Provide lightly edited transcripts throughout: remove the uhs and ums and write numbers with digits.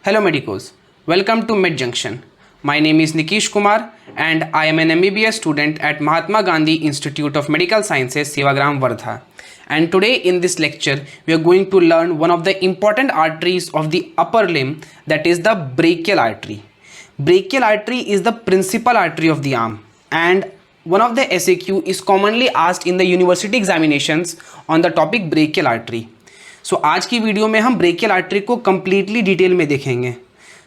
Hello medicos, welcome to Med Junction. My name is Nikish Kumar and I am an MBBS student at Mahatma Gandhi Institute of Medical Sciences, Sevagram, Wardha. And today in this lecture, we are going to learn one of the important arteries of the upper limb, that is the brachial artery. Brachial artery is the principal artery of the arm, and one of the SAQ is commonly asked in the university examinations on the topic brachial artery. सो आज की video में हम brachial artery को completely detail में देखेंगे.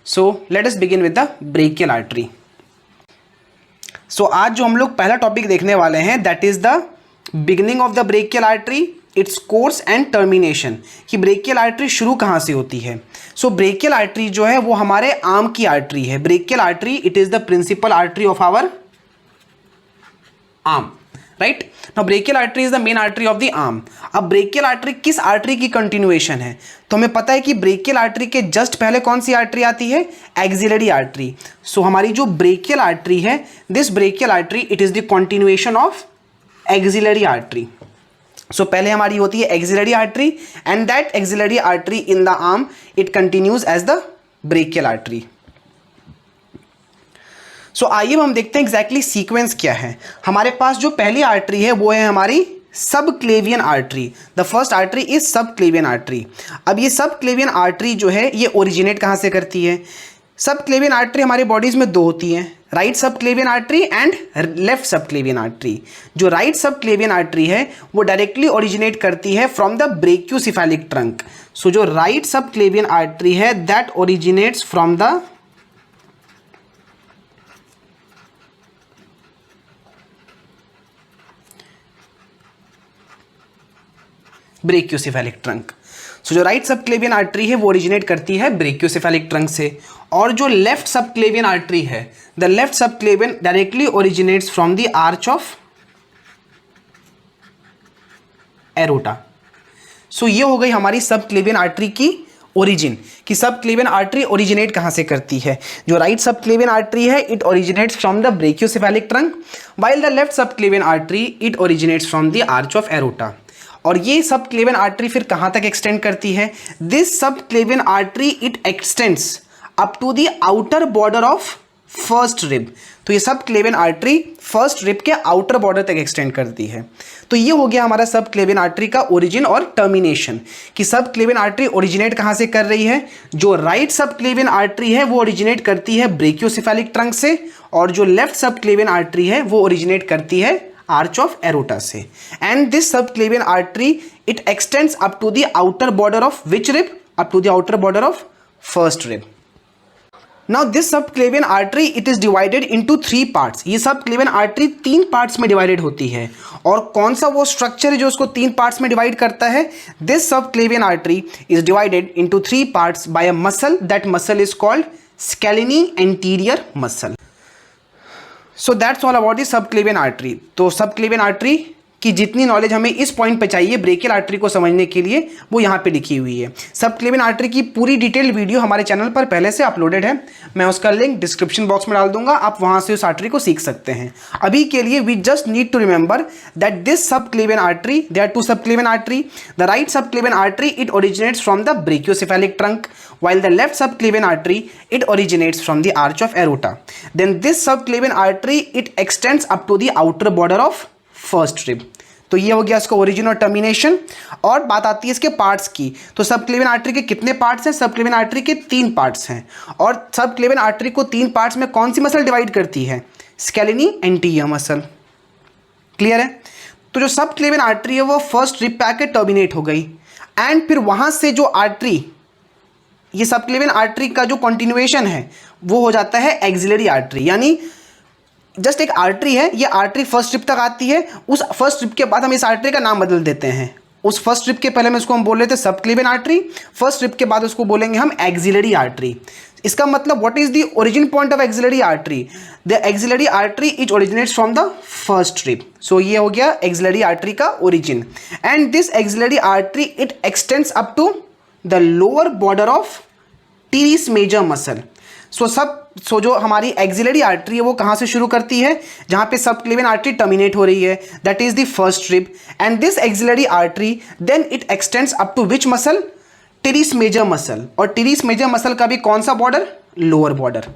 So let us begin with the brachial artery. So आज जो हम लोग पहला टॉपिक देखने वाले हैं that is the beginning of the brachial artery, its course and termination, कि ब्रेकियल आर्टरी शुरू कहाँ से होती है. सो ब्रेकियल आर्टरी जो है वो हमारे आर्म की आर्टरी है. Brachial artery it is the principal artery of our arm, right. Now brachial artery is the main artery of the arm. अब ब्रेकियल आर्टरी किस आर्टरी की कंटिन्यूएशन है, तो हमें पता है कि ब्रेकियल आर्टरी के जस्ट पहले कौन सी आर्टरी आती है, एक्सिलरी आर्टरी. सो हमारी जो ब्रेकियल आर्टरी है, this brachial artery it is the continuation of axillary artery. So पहले हमारी होती है axillary artery and that axillary artery in the arm it continues as the brachial artery. So आइए हम देखते हैं एग्जैक्टली सीक्वेंस क्या है. हमारे पास जो पहली आर्टरी है वो है हमारी subclavian artery. The first artery is subclavian artery. अब ये सबक्लेवियन आर्टरी जो है ये ओरिजिनेट कहाँ से करती है. सबक्लेवियन आर्टरी हमारे बॉडीज में दो होती हैं, right subclavian artery and left subclavian artery. जो राइट सबक्लेवियन आर्टरी है वो डायरेक्टली ओरिजिनेट करती है from the brachiocephalic trunk. So जो राइट सबक्लेवियन आर्टरी है that originates from the brachiocephalic trunk. So जो राइट सबक्लेवियन आर्टरी है वो ओरिजिनेट करती है ब्रेकियोसेफेलिक ट्रंक से, और जो लेफ्ट सबक्लेवियन आर्टरी है the left subclavian directly originates from the arch of aorta. So ये हो गई हमारी सबक्लेवियन आर्टरी की ओरिजिन, कि सबक्लेवियन आर्टरी ओरिजिनेट कहाँ से करती है. जो राइट सबक्लेवियन आर्टरी है it originates from the brachiocephalic trunk, while the left subclavian artery it originates from the arch of aorta. और ये सबक्लेवियन आर्टरी फिर कहाँ तक एक्सटेंड करती है. This subclavian artery it extends up to the outer border of first rib. तो ये subclavian artery first rib के आउटर बॉर्डर तक एक्सटेंड करती है. तो ये हो गया हमारा सबक्लेवियन आर्टरी का ओरिजिन और टर्मिनेशन, कि सबक्लेवियन आर्टरी ओरिजिनेट कहाँ से कर रही है. जो राइट सबक्लेवियन आर्टरी है वो ओरिजिनेट करती है ब्रेकियोसेफेलिक ट्रंक से, और जो लेफ्ट सबक्लेवियन आर्टरी है वो ओरिजिनेट करती है आर्च ऑफ एरोटा से. And this subclavian artery it extends up to the outer border of which rib, up to the outer border of first rib. Now this subclavian artery it is divided into 3 parts. ये subclavian artery 3 parts में divided होती है. और कौन सा वो structure है जो उसको 3 पार्ट्स में डिवाइड करता है. This subclavian artery is divided into 3 parts by a muscle. That muscle is called scaleni anterior muscle. So that's all about the subclavian artery. तो सबक्लेवियन आर्टरी की जितनी नॉलेज हमें इस पॉइंट पे चाहिए ब्रेकियल आर्टरी को समझने के लिए वो यहाँ पे लिखी हुई है. सबक्लेवियन आर्टरी की पूरी डिटेल्ड वीडियो हमारे चैनल पर पहले से अपलोडेड है. मैं उसका लिंक डिस्क्रिप्शन बॉक्स में डाल दूंगा, आप वहाँ से उस आर्टरी को सीख सकते हैं. अभी के लिए we just need to remember that this subclavian artery, there are 2 subclavian artery. The right subclavian artery it originates from the brachiocephalic trunk, while the left subclavian artery it originates from the arch of aorta. Then this subclavian artery it extends up to the outer border of first rib. तो ये हो गया इसका origin और termination. और बात आती है इसके पार्ट्स की. तो सबक्लेवियन आर्टरी के कितने पार्ट्स हैं. सबक्लेवियन आर्टरी के 3 पार्ट्स हैं. और सबक्लेवियन आर्टरी को 3 पार्ट्स में कौन सी मसल डिवाइड करती है, स्केलिनी एंटीरियर मसल. क्लियर है. तो जो सबक्लेवियन आर्टरी है वो फर्स्ट रिब पे आके टर्मिनेट हो गई, एंड फिर वहां से जो आर्टरी, ये सबक्लेवियन आर्टरी का जो कंटिन्यूएशन है वो हो जाता है एक्सिलरी आर्टरी. यानी जस्ट एक आर्टरी है, ये आर्टरी फर्स्ट रिब तक आती है. उस फर्स्ट रिब के बाद हम इस आर्टरी का नाम बदल देते हैं. उस फर्स्ट रिब के पहले में इसको हम बोल रहे थे सबक्लेवियन आर्टरी, फर्स्ट रिब के बाद उसको बोलेंगे हम एक्सिलरी आर्टरी. इसका मतलब what is the origin point of axillary artery. The axillary artery it originates from the first rib. So ये हो गया एक्सिलरी आर्टरी का origin. And this axillary artery it extends up to the lower border of teres major muscle. So जो हमारी axillary artery है वो कहाँ से शुरू करती है, जहाँ पे सबक्लेवियन आर्टरी टर्मिनेट हो रही है, that is the first rib. And this axillary artery then it extends up to which muscle, teres major muscle, और टेरिस मेजर मसल का भी कौन सा बॉर्डर, लोअर बॉर्डर।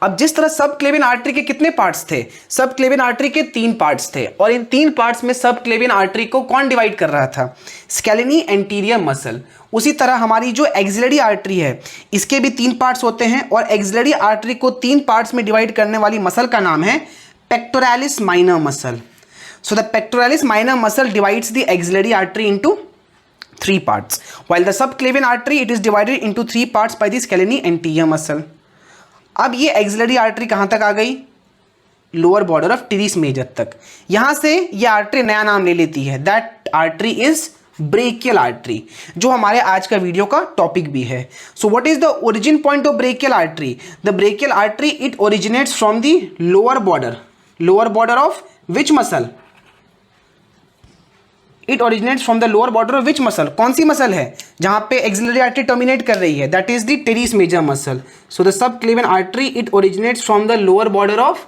अब जिस तरह सब क्लेविन आर्टरी के कितने पार्ट्स थे, सब क्लेविन आर्टरी के 3 पार्ट्स थे, और इन 3 पार्ट्स में सब क्लेविन आर्टरी को कौन डिवाइड कर रहा था, स्केलेनी एंटीरियर मसल। उसी तरह हमारी जो एक्सिलरी आर्टरी है इसके भी 3 पार्ट्स होते हैं, और एक्सिलरी आर्टरी को 3 पार्ट्स में डिवाइड करने वाली मसल का नाम है pectoralis minor muscle. So the pectoralis minor muscle divides the axillary artery into 3 parts, while the subclavian artery it is divided into 3 parts by the scalene anterior muscle. अब ये axillary artery कहाँ तक आ गई, lower border of teres major तक। यहां से ये आर्टरी नया नाम ले लेती है, that artery is brachial artery, जो हमारे आज का वीडियो का टॉपिक भी है। So what is the origin point of brachial artery, the brachial artery it originates from the lower border of which muscle, it originates from the lower border of which muscle, कौन सी muscle है जहां पे axillary artery terminate कर रही है, that is the teres major muscle. So the subclavian artery it originates from the lower border of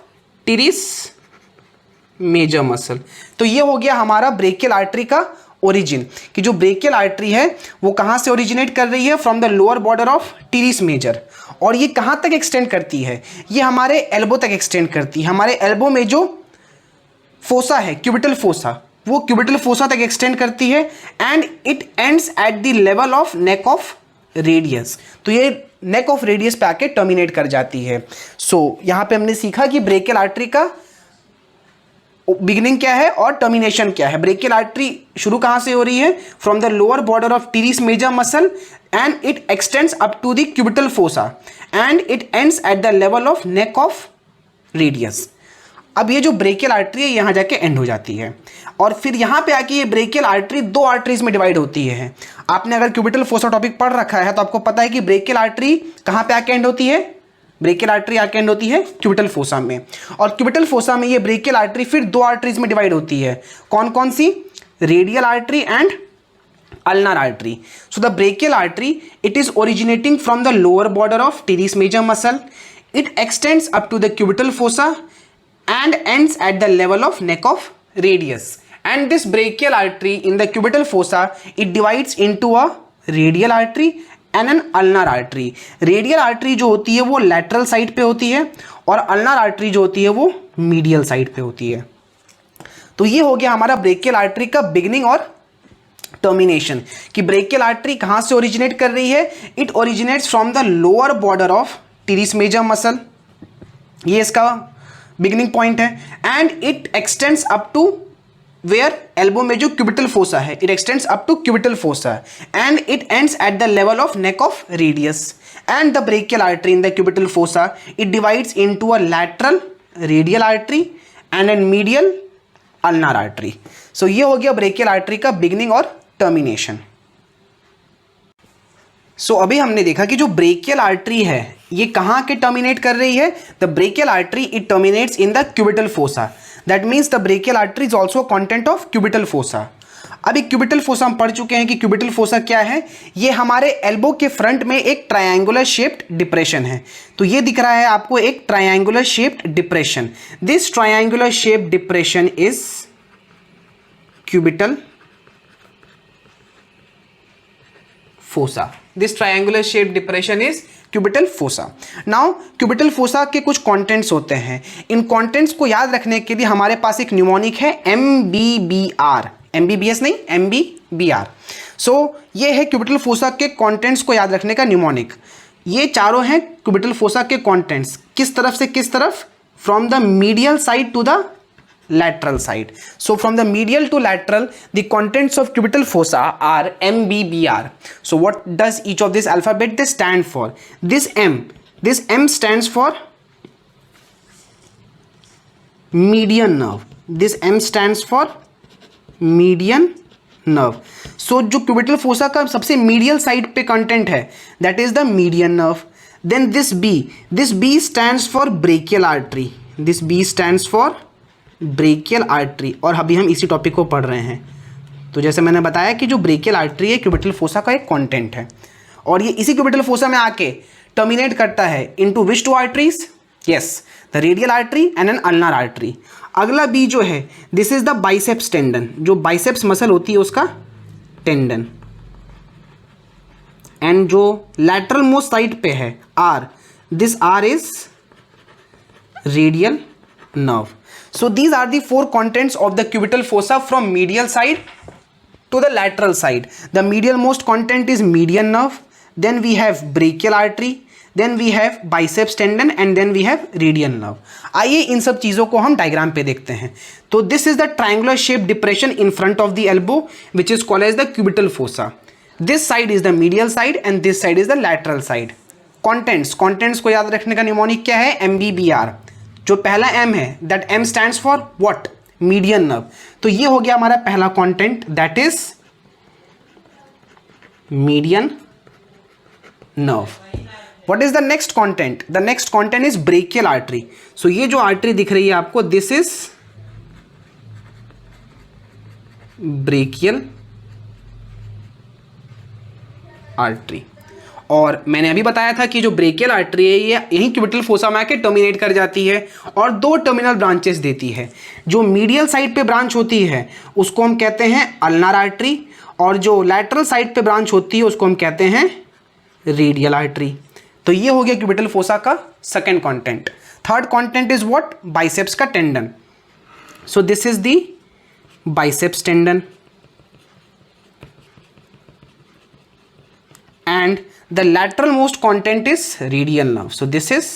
teres major muscle. तो ये हो गया हमारा ब्रेकियल आर्टरी का ओरिजिन, कि जो ब्रेकियल आर्टरी है वो कहां से ओरिजिनेट कर रही है, from the lower border of teres major, और ये कहां तक एक्सटेंड करती है, ये हमारे एल्बो तक एक्सटेंड करती है। हमारे एल्बो में जो फोसा है, क्यूबिटल फोसा, वो क्यूबिटल फोसा तक एक्सटेंड करती है, and it ends at the level of neck of radius. तो ये नेक ऑफ रेडियस पे आके टर्मिनेट कर जाती है। सो यहां पे हमने सीखा कि ब्रेकियल आर्टरी का बिगिनिंग क्या है और टर्मिनेशन क्या है। ब्रेकियल आर्टरी शुरू कहां से हो रही है, from the lower border of teres major muscle, and it extends up to the cubital fossa, and it ends at the level of neck of radius. अब ये जो ब्रेकियल आर्टरी है यहां जाके एंड हो जाती है, और फिर यहां पे आके ये ब्रेकियल आर्टरी 2 आर्टरीज में डिवाइड होती है। आपने अगर क्यूबिटल फोसा टॉपिक पढ़ रखा है तो आपको पता है कि ब्रेकियल आर्टरी कहां पे आके एंड होती है, ब्रेकियल आर्टरी आके एंड होती है क्यूबिटल फोसा में, और क्यूबिटल फोसा में ये ब्रेकियल आर्टरी फिर 2 आर्टरीज में डिवाइड होती है। कौन कौन सी, radial artery and ulnar artery. So the brachial artery it is originating from the lower border of teres major muscle, it extends up to the cubital fossa and ends at the level of neck of radius, and this brachial artery in the cubital fossa it divides into a radial artery and an ulnar artery. radial artery जो होती है वो lateral side पे होती है, और ulnar artery जो होती है वो medial side पे होती है। तो ये हो गया हमारा brachial artery का beginning और टर्मिनेशन, कि ब्रेकियल आर्टरी कहां से ओरिजिनेट कर रही है, it originates from the lower border of teres major muscle, ये इसका बिगिनिंग पॉइंट है, and it extends up to where, elbow में जो क्यूबिटल फोसा है, it extends up to cubital fossa, and it ends at the level of neck of radius, and the brachial artery in the cubital fossa it divides into a lateral radial artery and an medial ulnar artery. So ये हो गया brachial artery का beginning और termination. So अभी हमने देखा कि जो ब्रेकियल आर्टरी है ये कहां के टर्मिनेट कर रही है, the brachial artery it terminates in the cubital fossa, that means the brachial artery is also content of cubital fossa. अभी क्यूबिटल फोसा हम पढ़ चुके हैं कि क्यूबिटल फोसा क्या है, ये हमारे एल्बो के फ्रंट में एक ट्रायंगुलर शेप्ड डिप्रेशन है। तो ये दिख रहा है आपको एक triangular shaped depression, this triangular shaped depression is cubital fossa, this triangular shaped depression is cubital fossa. Now cubital fossa के कुछ कंटेंट्स होते हैं, इन कंटेंट्स को याद रखने के लिए हमारे पास एक न्यूमोनिक है MBBR, MBBS नहीं MBBR। सो ये है क्यूबिटल फोसा के कंटेंट्स को याद रखने का न्यूमोनिक। ये चारों हैं क्यूबिटल फोसा के कंटेंट्स, किस तरफ से किस तरफ, from the medial side to the lateral side. So from the medial to lateral the contents of cubital fossa are MBBR. So what does each of this alphabet they stand for? This M stands for median nerve, this M stands for median nerve. So जो cubital fossa का सबसे medial side पे content है that is the median nerve. Then this B stands for brachial artery, this B stands for brachial artery, और अभी हम इसी topic को पढ़ रहे हैं। तो जैसे मैंने बताया कि जो ब्रेकियल आर्टरी है क्यूबिटल फोसा का एक कंटेंट है, और ये इसी क्यूबिटल फोसा में आके टर्मिनेट करता है into which two arteries, yes the radial artery and an ulnar artery. अगला बी जो है this is the biceps tendon, जो बाइसेप्स मसल होती है उसका टेंडन, एंड जो लैटरल मोस्ट साइड पे है R, this R is radial nerve. So these are the four contents of the cubital fossa from medial side to the lateral side. The medial most content is median nerve, then we have brachial artery, then we have biceps tendon and then we have radial nerve. आइए इन सब चीज़ों को हम diagram पे देखते हैं. तो this is the triangular shaped depression in front of the elbow which is called as the cubital fossa. This side is the medial side and this side is the lateral side. Contents को याद रखने का mnemonic क्या है? MBBR. जो पहला M है that M stands for what? Median nerve. तो ये हो गया हमारा पहला content that is median nerve. What is the next content? The next content is brachial artery. So ये जो आर्टरी दिख रही है आपको, दिस इज ब्रेकियल आर्टरी. और मैंने अभी बताया था कि जो ब्रेकियल आर्टरी है ये यहीं क्यूबिटल फोसा में आके टर्मिनेट कर जाती है और दो टर्मिनल ब्रांचेस देती है. जो मीडियल साइड पे ब्रांच होती है उसको हम कहते हैं अल्नार आर्टरी और जो लैटरल साइड पे ब्रांच होती है उसको हम कहते हैं रेडियल आर्टरी. तो ये हो गया क्यूबिटल फोसा का second content. Third content is what? Biceps का tendon. So this is the biceps tendon and the lateral most content is radial nerve. So this is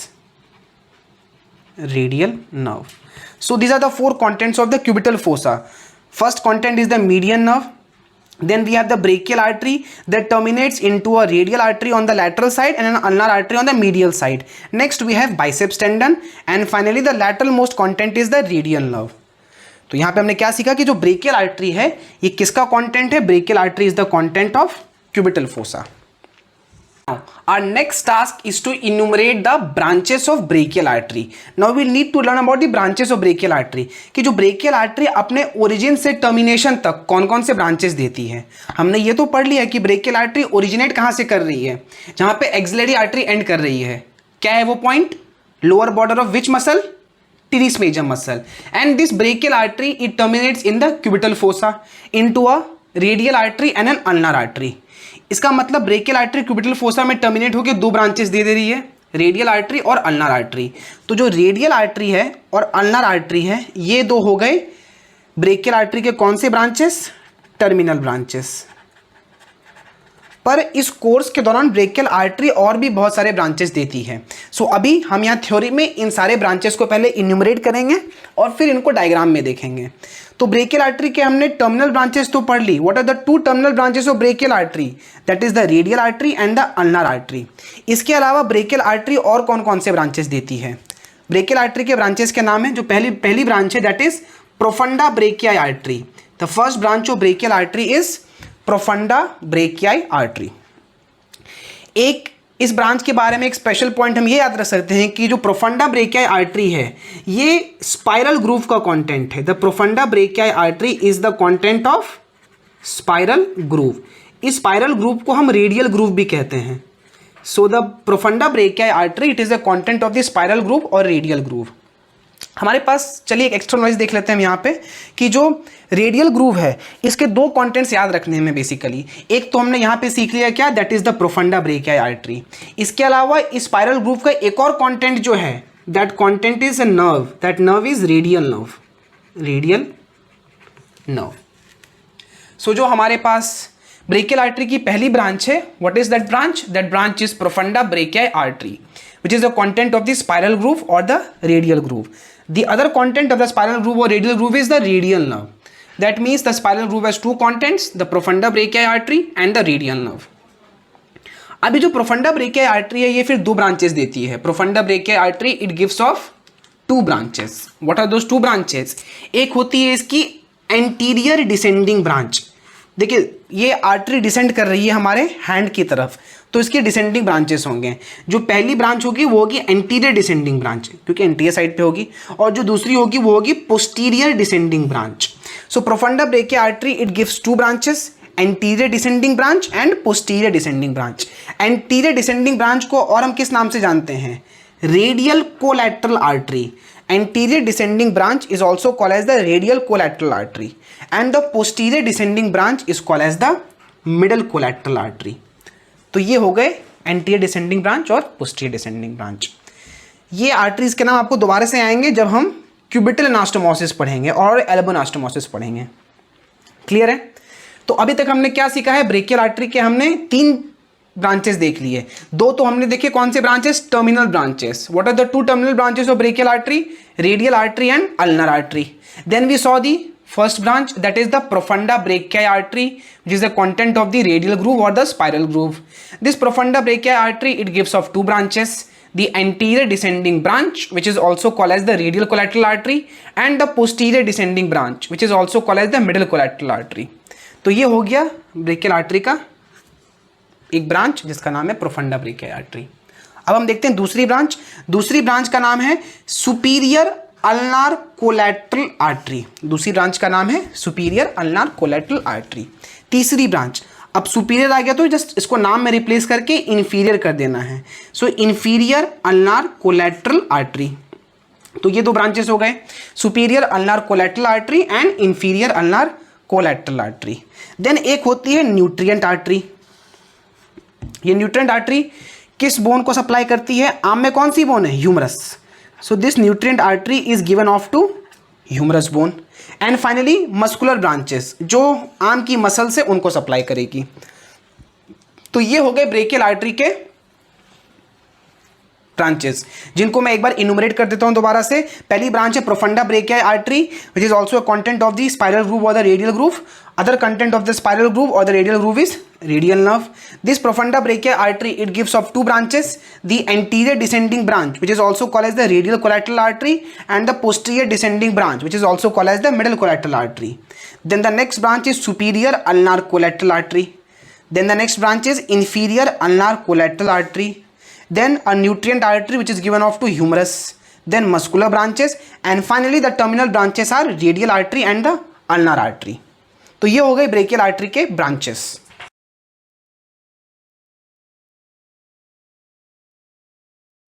radial nerve. So these are the four contents of the cubital fossa. First content is the median nerve, then we have the brachial artery that terminates into a radial artery on the lateral side and an ulnar artery on the medial side. Next we have biceps tendon and finally the lateral most content is the radial nerve. तो यहाँ पे हमने क्या सीखा कि जो brachial artery है ये किसका कंटेंट है? Brachial artery is the content of cubital fossa. Our next task is to enumerate the branches of brachial artery. Now we need to learn about the branches of brachial artery. कि जो brachial artery अपने origin से termination तक कौन कौन से branches देती है. हमने ये तो पढ़ लिया कि brachial artery originate कहाँ से कर रही है? जहाँ पे axillary artery end कर रही है. क्या है वो point? Lower border of which muscle? Teres major muscle. And this brachial artery it terminates in the cubital fossa into a radial artery and an ulnar artery. इसका मतलब ब्रेकियल आर्टरी क्यूबिटल फोसा में terminate होकर दो branches दे रही है, radial artery और ulnar artery. तो जो रेडियल आर्टरी है और अल्नार आर्टरी है ये दो हो गए ब्रेकियल आर्टरी के कौन से ब्रांचेस? Terminal branches. पर इस कोर्स के दौरान ब्रेकियल आर्टरी और भी बहुत सारे ब्रांचेस देती है. सो अभी हम यहाँ थ्योरी में इन सारे ब्रांचेस को पहले इन्यूमरेट करेंगे और फिर इनको डायग्राम में देखेंगे. तो ब्रेकियल आर्टरी के हमने टर्मिनल ब्रांचेस तो पढ़ ली. What are the two terminal branches of brachial artery? That is the radial artery and the ulnar artery. इसके अलावा ब्रेकियल आर्टरी और कौन कौन से ब्रांचेस देती है? ब्रेकियल आर्टरी के ब्रांचेस के नाम है, जो पहली ब्रांच है that is profunda brachii artery. The first branch of brachial artery is profunda brachii artery. एक इस ब्रांच के बारे में एक स्पेशल पॉइंट हम ये याद रख सकते हैं कि जो प्रोफंडा ब्रेकियाई आर्टरी है ये स्पाइरल ग्रूव का कंटेंट है. The profunda brachii artery is the content of spiral groove. इस स्पाइरल ग्रूव को हम रेडियल ग्रूव भी कहते हैं. So the profunda brachii artery it is the content of the spiral groove और रेडियल ग्रूव. हमारे पास चलिए एक एक्स्ट्रा नॉइज देख लेते हैं हम यहाँ पे कि जो रेडियल ग्रूव है इसके दो कंटेंट्स याद रखने में बेसिकली. एक तो हमने यहाँ पे सीख लिया क्या? That is the profunda brachii artery. इसके अलावा इस स्पाइरल ग्रूव का एक और कंटेंट जो है that content is a nerve. That nerve is radial nerve. Radial nerve. So जो हमारे पास ब्रेकियल आर्टरी की पहली ब्रांच है, what is that branch? That branch is profunda brachii artery which is the content of the spiral groove or the radial groove. The other content of the spiral groove or radial groove is the radial nerve. That means the spiral groove has two contents, the profunda brachiae artery and the radial nerve. अभी जो profunda brachiae artery है ये फिर दो branches देती है. Profunda brachiae artery it gives off two branches. What are those two branches? एक होती है इसकी anterior descending branch. देखिए ये आर्टरी डिसेंड कर रही है हमारे हैंड की तरफ, तो इसके डिसेंडिंग ब्रांचेस होंगे. जो पहली ब्रांच होगी वो होगी एंटीरियर डिसेंडिंग ब्रांच क्योंकि एंटीरियर साइड पे होगी, और जो दूसरी होगी वो होगी posterior descending branch. So profunda brachii artery it gives two branches, anterior descending branch and posterior descending branch. Anterior descending branch को और हम किस नाम से जानते हैं? Radial collateral artery. Anterior descending branch is also called as the radial collateral artery and the posterior descending branch is called as the middle collateral artery. तो ये हो गए एंटीरियर डिसेंडिंग ब्रांच और पोस्टीरियर डिसेंडिंग ब्रांच। ये arteries के नाम आपको दोबारा से आएंगे जब हम क्यूबिटल एनास्टोमोसिस पढ़ेंगे और एल्बो एनास्टोमोसिस पढ़ेंगे। क्लियर है? तो अभी तक हमने क्या सीखा है? ब्रेकियल आर्टरी के हमने 3 ब्रांचेस देख लिए। 2 तो हमने देखे, कौन से branches? Terminal branches. What are the 2 terminal branches of brachial artery? Radial artery and ulnar artery. Then we saw the first branch, that is the profunda brachii artery, which is the content of the radial groove or the spiral groove. This profunda brachii artery, it gives of 2 branches, the anterior descending branch, which is also called as the radial collateral artery, and the posterior descending branch, which is also called as the middle collateral artery. तो ये हो गया brachial artery का एक branch जिसका नाम है profunda brachial artery. अब हम देखते हैं दूसरी ब्रांच। दूसरी ब्रांच का नाम है सुपीरियर अल्नार कोलैटरल आर्टरी। दूसरी ब्रांच का नाम है सुपीरियर अल्नार कोलैटरल आर्टरी। तीसरी ब्रांच, अब सुपीरियर आ गया तो जस्ट इसको नाम में रिप्लेस करके इंफीरियर कर देना है। So inferior ulnar collateral artery. तो ये 2 ब्रांचेस हो गए, superior ulnar collateral artery and inferior ulnar collateral artery. Then एक होती है न्यूट्रिएंट आर्टरी। ये न्यूट्रिएंट आर्टरी किस बोन को सप्लाई करती है? आम में कौन सी बोन है? Humerus. So this nutrient artery is given off to humerus bone. And finally muscular branches, जो आम की मसल से उनको सप्लाई करेगी। तो ये हो गए ब्रेकियल आर्टरी के ब्रांचेस, जिनको मैं एक बार इनुमरेट कर देता हूं दोबारा से। पहली ब्रांच है profunda brachial artery, which is also content of the spiral groove और the radial groove. Other content of the spiral groove और the radial groove is radial nerve. This profunda brachii artery, it gives of 2 branches, the anterior descending branch, which is also called as the radial collateral artery, and the posterior descending branch, which is also called as the middle collateral artery. Then the next branch is superior ulnar collateral artery. Then the next branch is inferior ulnar collateral artery. Then a nutrient artery, which is given off to humerus. Then muscular branches, and finally the terminal branches are radial artery and the ulnar artery. तो ये हो गए brachial artery के branches.